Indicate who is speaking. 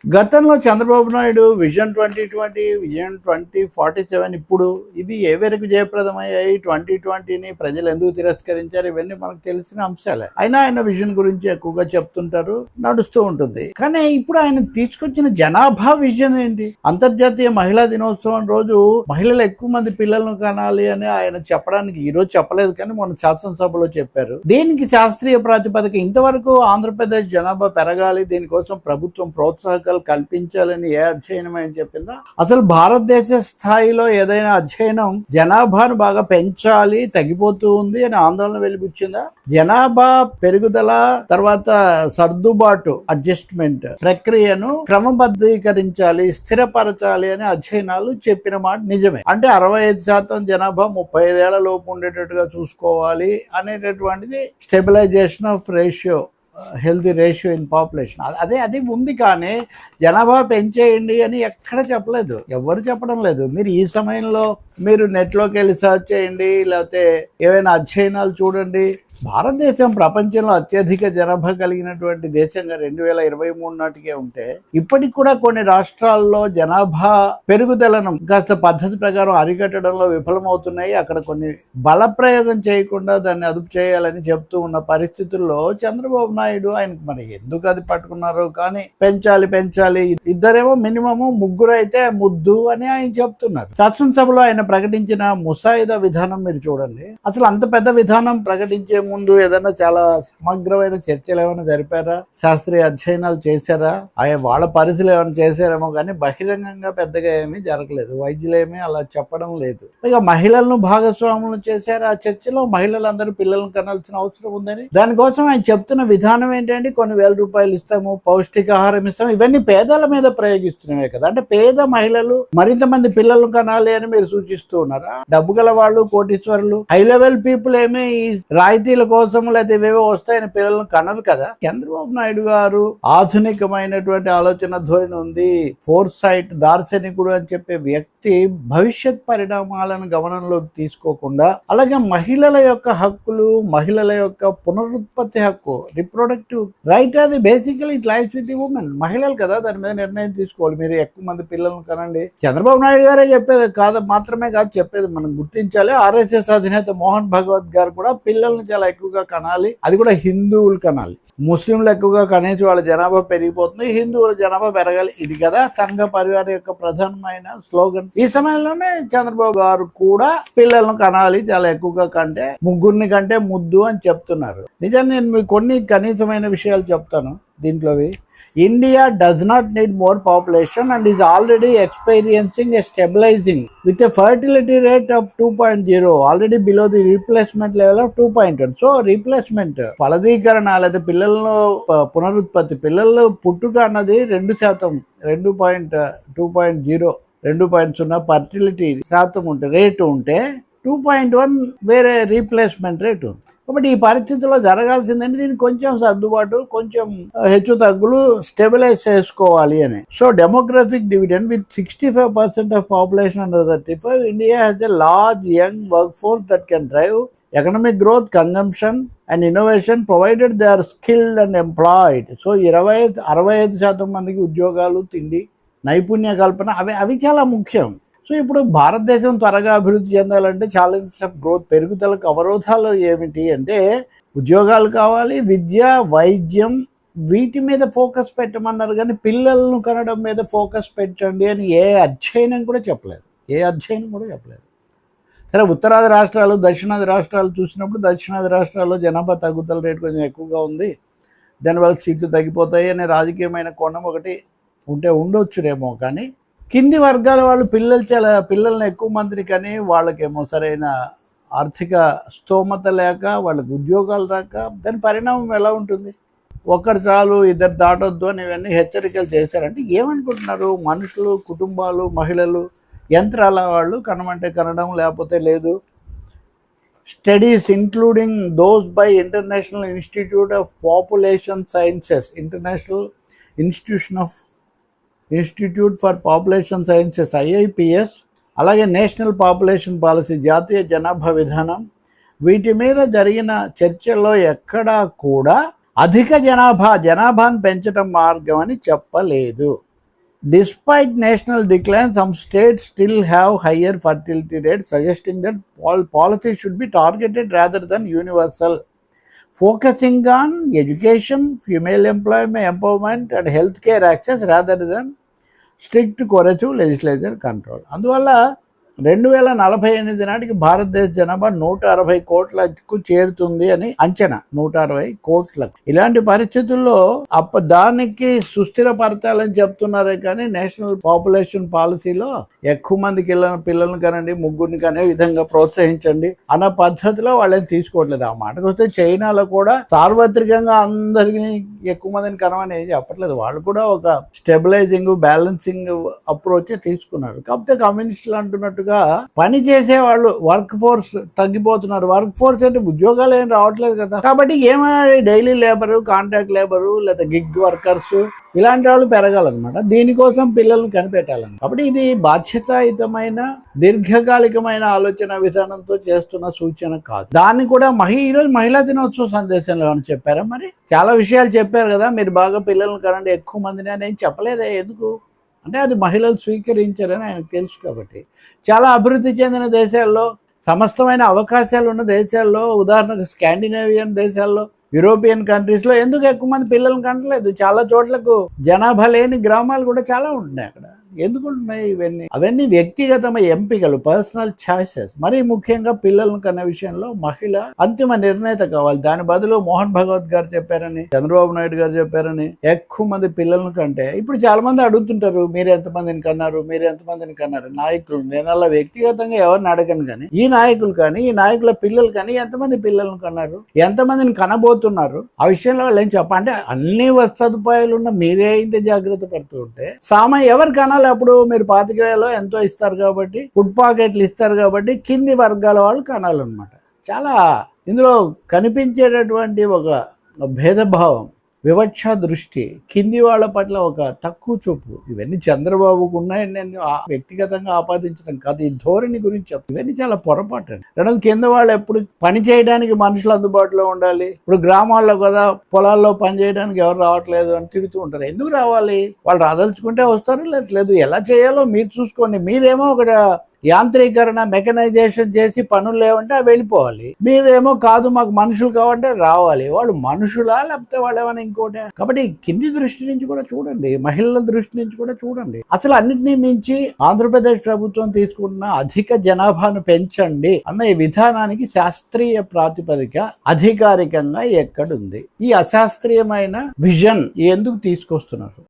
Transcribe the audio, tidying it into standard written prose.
Speaker 1: గతంలో Chandrababu Naidu vision 2020, vision 2047 ఇప్పుడు ఇవి ఏ వరకు జయప్రదమయ్యాయి? 2020ని ప్రజలు ఎందుకు తిరస్కరించారు? ఇవన్నీ మనకు తెలిసిన అంశాలే. అయినా ఆయన విజన్ గురించి ఎక్కువగా చెప్తుంటారు, నడుస్తూ ఉంటుంది. కానీ ఇప్పుడు ఆయన తీసుకొచ్చిన జనాభా విజన్ ఏంటి? అంతర్జాతీయ మహిళా దినోత్సవం రోజు మహిళలు ఎక్కువ మంది పిల్లలను కనాలి అని ఆయన చెప్పడానికి ఈ రోజు చెప్పలేదు, కానీ మొన్న శాసనసభలో చెప్పారు. దీనికి శాస్త్రీయ ప్రాతిపదిక ఇంతవరకు ఆంధ్రప్రదేశ్ జనాభా పెరగాలి, దీనికోసం ప్రభుత్వం ప్రోత్సాహకాలు కల్పించాలని ఏ అధ్యయనం అని చెప్పిందా? అసలు భారతదేశ స్థాయిలో ఏదైనా అధ్యయనం జనాభాను బాగా పెంచాలి, తగ్గిపోతూ ఉంది అని ఆందోళన వెలిబుచ్చిందా? జనాభా పెరుగుదల తర్వాత సర్దుబాటు అడ్జస్ట్మెంట్ ప్రక్రియను క్రమబద్ధీకరించాలి, స్థిరపరచాలి అని అధ్యయనాలు చెప్పిన మాట నిజమే. అంటే 65% జనాభా 35 ఏళ్ల లోపు ఉండేటట్టుగా చూసుకోవాలి అనేటటువంటిది stabilization of ratio, healthy ratio in population. అది ఉంది, కానీ జనాభా పెంచేయండి అని ఎక్కడ చెప్పలేదు, ఎవరు చెప్పడం లేదు. మీరు ఈ సమయంలో మీరు నెట్లోకి వెళ్ళి సర్చ్ చేయండి, లేకపోతే ఏవైనా అధ్యయనాలు చూడండి. భారతదేశం ప్రపంచంలో అత్యధిక జనాభా కలిగినటువంటి దేశంగా 2023 నాటికే ఉంటే ఇప్పటికి కూడా కొన్ని రాష్ట్రాల్లో జనాభా పెరుగుదలను కాస్త పద్ధతి ప్రకారం అరికట్టడంలో విఫలమవుతున్నాయి. అక్కడ కొన్ని బలప్రయోగం చేయకుండా దాన్ని అదుపు చేయాలని చెప్తూ ఉన్న పరిస్థితుల్లో చంద్రబాబు నాయుడు ఆయనకు మరి ఎందుకు అది పట్టుకున్నారు, కానీ పెంచాలి, ఇద్దరేమో మినిమము, ముగ్గురు అయితే ముద్దు అని ఆయన చెప్తున్నారు. శాసనసభలో ఆయన ప్రకటించిన ముసాయిదా విధానం మీరు చూడండి. అసలు అంత పెద్ద విధానం ప్రకటించే ముందు ఏదైనా చాలా సమగ్రమైన చర్చలు ఏమైనా జరిపారా? శాస్త్రీయ అధ్యయనాలు చేశారా? వాళ్ళ పరిధిలో ఏమైనా చేశారేమో, కానీ బహిరంగంగా పెద్దగా ఏమీ జరగలేదు. వైద్యులేమీ అలా చెప్పడం లేదు. ఇక మహిళలను భాగస్వాములను చేశారు. ఆ చర్చలో మహిళలందరూ పిల్లలను కనాల్సిన అవసరం ఉందని, దానికోసం ఆయన చెప్తున్న విధానం ఏంటంటే కొన్ని వేల రూపాయలు ఇస్తాము, పౌష్టికాహారం ఇస్తాము, ఇవన్నీ పేదల మీద ప్రయోగిస్తున్నామే కదా. అంటే పేద మహిళలు మరింత మంది పిల్లలను కనాలి అని మీరు సూచిస్తూ ఉన్నారా? డబ్బు గల వాళ్ళు, కోటీశ్వరులు, హై లెవెల్ పీపుల్ ఏమీ రాయితీ కోసం లేదా ఇవేవో వస్తాయని పిల్లలను కనరు కదా. చంద్రబాబు నాయుడు గారు ఆధునికమైనటువంటి ఆలోచన ధోరణి ఉంది, ఫోర్ సైట్, దార్శనికుడు అని చెప్పే వ్యక్తి భవిష్యత్ పరిణామాలను గమనంలోకి తీసుకోకుండా, అలాగే మహిళల యొక్క హక్కులు, మహిళల యొక్క పునరుత్పత్తి హక్కు, రిప్రొడక్టివ్ రైట్, అది basically it lies with the women. మహిళలు కదా దాని మీద నిర్ణయం తీసుకోవాలి. మీరు ఎక్కువ మంది పిల్లలను కనండి. చంద్రబాబు నాయుడు గారే చెప్పేది కాదు, మాత్రమే కాదు చెప్పేది, మనం గుర్తించాలి. RSS అధినేత మోహన్ భగవత్ గారు కూడా పిల్లల్ని చాలా ఎక్కువగా కనాలి, అది కూడా హిందువులు కనాలి. ముస్లింలు ఎక్కువగా కనేసి వాళ్ళ జనాభా పెరిగిపోతుంది, హిందువుల జనాభా పెరగాలి. ఇది కదా సంఘ పరివార యొక్క ప్రధానమైన స్లోగన్. ఈ సమయంలోనే చంద్రబాబు గారు కూడా పిల్లలను కనాలి, చాలా ఎక్కువగా కంటే ముగ్గురిని కంటే ముద్దు అని చెప్తున్నారు. నిజాన్ని నేను మీకు కొన్ని కనీసమైన విషయాలు చెప్తాను దీంట్లోవి. India does not need more population and is already experiencing a stabilizing with a fertility rate of 2.0, already below the replacement level of 2.1. So replacement, ఫలదీకరణ లేదా పిల్లలను పునరుత్పత్తి, పిల్లలు పుట్టుక అన్నది 2%, 2.0, 2.0 ఫర్టిలిటీ శాతం ఉంటే, రేటు ఉంటే 2.1 వేరే రీప్లేస్మెంట్ రేట్ ఉంది. కాబట్టి ఈ పరిస్థితిలో జరగాల్సిందని దీనికి కొంచెం సర్దుబాటు, కొంచెం హెచ్చు తగ్గులు స్టెబిలైజ్ చేసుకోవాలి అని. So demographic dividend with 65% of population under 35, India has a large young work force that can drive economic growth, consumption and innovation provided they are skilled and employed. So 65% మందికి ఉద్యోగాలు, తిండి, నైపుణ్య కల్పన అవి చాలా ముఖ్యం. సో ఇప్పుడు భారతదేశం త్వరగా అభివృద్ధి చెందాలంటే ఛాలెంజెస్ ఆఫ్ గ్రోత్, పెరుగుదలకు అవరోధాలు ఏమిటి అంటే ఉద్యోగాలు కావాలి, విద్య, వైద్యం, వీటి మీద ఫోకస్ పెట్టమన్నారు, కానీ పిల్లలను కనడం మీద ఫోకస్ పెట్టండి అని ఏ అధ్యయనం కూడా చెప్పలేదు. సరే, ఉత్తరాది రాష్ట్రాలు, దక్షిణాది రాష్ట్రాలు చూసినప్పుడు దక్షిణాది రాష్ట్రాల్లో జనాభా తగ్గుదల రేటు కొంచెం ఎక్కువగా ఉంది, దానివల్ల సీట్లు తగ్గిపోతాయి అనే రాజకీయమైన కోణం ఒకటి ఉండొచ్చునేమో. కానీ కింది వర్గాల వాళ్ళు పిల్లల్ని ఎక్కువ మందిని కానీ వాళ్ళకేమో సరైన ఆర్థిక స్తోమత లేక, వాళ్ళకి ఉద్యోగాలు రాక దాని పరిణామం ఎలా ఉంటుంది? ఒక్కరు చాలు, ఇద్దరు దాటొద్దు అని ఇవన్నీ హెచ్చరికలు చేశారంటే ఏమనుకుంటున్నారు? మనుషులు, కుటుంబాలు, మహిళలు, యంత్రాల వాళ్ళు కనమంటే కనడం, లేకపోతే లేదు. Studies including those by international institute of population sciences, international institute for population sciences IIPS, అలాగే నేషనల్ పాపులేషన్ పాలసీ, జాతీయ జనాభా విధానం, వీటి మీద జరిగిన చర్చల్లో ఎక్కడా కూడా అధిక జనాభాను పెంచడం మార్గం అని చెప్పలేదు. Despite national decline, some states still have higher fertility rates, suggesting that policy should be targeted rather than universal, focusing on education, female empowerment and healthcare access rather than strict coercive legislature control. అందువల్ల 2048 నాటికి భారతదేశ జనాభా 160 కోట్లకు చేరుతుంది అని అంచనా. 160 కోట్లకు. ఇలాంటి పరిస్థితుల్లో దానికి సుస్థిరపరచాలని చెప్తున్నారే కానీ నేషనల్ పాపులేషన్ పాలసీలో ఎక్కువ మందికి పిల్లల్ని కనండి, ముగ్గురిని కనే విధంగా ప్రోత్సహించండి అన్న పద్ధతిలో వాళ్ళని తీసుకోవట్లేదు. ఆ మాటకు వస్తే చైనాలో కూడా సార్వత్రికంగా అందరికీ ఎక్కువ మందిని కనమని ఏం చెప్పట్లేదు. వాళ్ళు కూడా ఒక స్టెబిలైజింగ్, బ్యాలెన్సింగ్ అప్రోచ్ తీసుకున్నారు. కాకపోతే కమ్యూనిస్టులు అంటున్నట్టుగా పని చేసే వాళ్ళు వర్క్ ఫోర్స్ తగ్గిపోతున్నారు. వర్క్ ఫోర్స్ అంటే ఉద్యోగాలు ఏం రావట్లేదు కదా. కాబట్టి ఏమైనా డైలీ లేబరు, కాంట్రాక్ట్ లేబరు లేదా గిగ్ వర్కర్స్ ఇలాంటి వాళ్ళు పెరగాలన్నమాట. దీనికోసం పిల్లల్ని కనిపెట్టాలన్నమాట. కాబట్టి ఇది బాధ్యతాయుతమైన దీర్ఘకాలికమైన ఆలోచన విధానంతో చేస్తున్న సూచన కాదు. దాన్ని కూడా ఈరోజు మహిళా దినోత్సవ సందేశంలో ఏమైనా చెప్పారా? మరి చాలా విషయాలు చెప్పారు కదా, మీరు బాగా పిల్లల్ని కనండి, ఎక్కువ మందిని అని ఏం చెప్పలేదా? ఎందుకు అంటే అది మహిళలు స్వీకరించారని ఆయనకు తెలుసు. కాబట్టి చాలా అభివృద్ధి చెందిన దేశాల్లో, సమస్తమైన అవకాశాలు ఉన్న దేశాల్లో, ఉదాహరణకు స్కాండినేవియన్ దేశాల్లో, యూరోపియన్ కంట్రీస్లో ఎందుకు ఎక్కువ మంది పిల్లల్ని కంటలేదు? చాలా చోట్లకు జనాభా లేని గ్రామాలు కూడా చాలా ఉంటున్నాయి అక్కడ. ఎందుకు ఉంటున్నాయి ఇవన్నీ? అవన్నీ వ్యక్తిగతమైన ఎంపికలు, పర్సనల్ ఛాయిసెస్. మరీ ముఖ్యంగా పిల్లలను కన్న విషయంలో మహిళ అంతిమ నిర్ణేత కావాలి. దాని బదులు మోహన్ భగవత్ గారు చెప్పారని, చంద్రబాబు నాయుడు గారు చెప్పారని ఎక్కువ మంది పిల్లలను కంటే ఇప్పుడు చాలా మంది అడుగుతుంటారు, మీరు ఎంతమందిని కన్నారు, మీరు ఎంతమందిని కన్నారు? నాయకులు, నేను అలా వ్యక్తిగతంగా ఎవరిని అడగను, కానీ ఈ నాయకులు కానీ ఈ నాయకుల పిల్లలు కానీ ఎంతమంది పిల్లలను కన్నారు, ఎంతమందిని కనబోతున్నారు, ఆ విషయంలో వాళ్ళు ఏం చెప్పంటే అన్ని సదుపాయాలు ఉన్న మీరే ఇంత జాగ్రత్త పడుతూ ఉంటే ఎవరు కనాలి? అప్పుడు మీరు 25,000 ఎంతో ఇస్తారు కాబట్టి, ఫుడ్ పాకెట్లు ఇస్తారు కాబట్టి కింది వర్గాల వాళ్ళు కనాలన్నమాట. చాలా ఇందులో కనిపించేటటువంటి ఒక భేదభావం, వివక్ష దృష్టి, కింది వాళ్ళ పట్ల ఒక తక్కువ చూపు, ఇవన్నీ చంద్రబాబుకు ఉన్నాయని నేను వ్యక్తిగతంగా ఆపాదించడం కాదు, ఈ ధోరణి గురించి చెప్తాను. ఇవన్నీ చాలా పొరపాటు అండి. రెండోది, కింద వాళ్ళు ఎప్పుడు పని చేయడానికి మనుషులు అందుబాటులో ఉండాలి. ఇప్పుడు గ్రామాల్లో కదా పొలాల్లో పని చేయడానికి ఎవరు రావట్లేదు అని తిరుగుతూ ఉంటారు. ఎందుకు రావాలి? వాళ్ళు రాదలుచుకుంటే వస్తారు, లేదు ఎలా చేయాలో మీరు చూసుకోండి. మీరేమో ఒక యాంత్రీకరణ, మెకనైజేషన్ చేసి పనులు లేవంటే అవి వెళ్ళిపోవాలి. మీరేమో కాదు మాకు మనుషులు కావంటే రావాలి. వాళ్ళు మనుషులా లేకపోతే వాళ్ళు ఏమైనా ఇంకోటే? కాబట్టి కింది దృష్టి నుంచి కూడా చూడండి, మహిళల దృష్టి నుంచి కూడా చూడండి. అసలు అన్నిటినీ మించి ఆంధ్రప్రదేశ్ ప్రభుత్వం తీసుకుంటున్న అధిక జనాభాను పెంచండి అన్న ఈ విధానానికి శాస్త్రీయ ప్రాతిపదిక అధికారికంగా ఎక్కడుంది? ఈ అశాస్త్రీయమైన విజన్ ఎందుకు తీసుకొస్తున్నారు?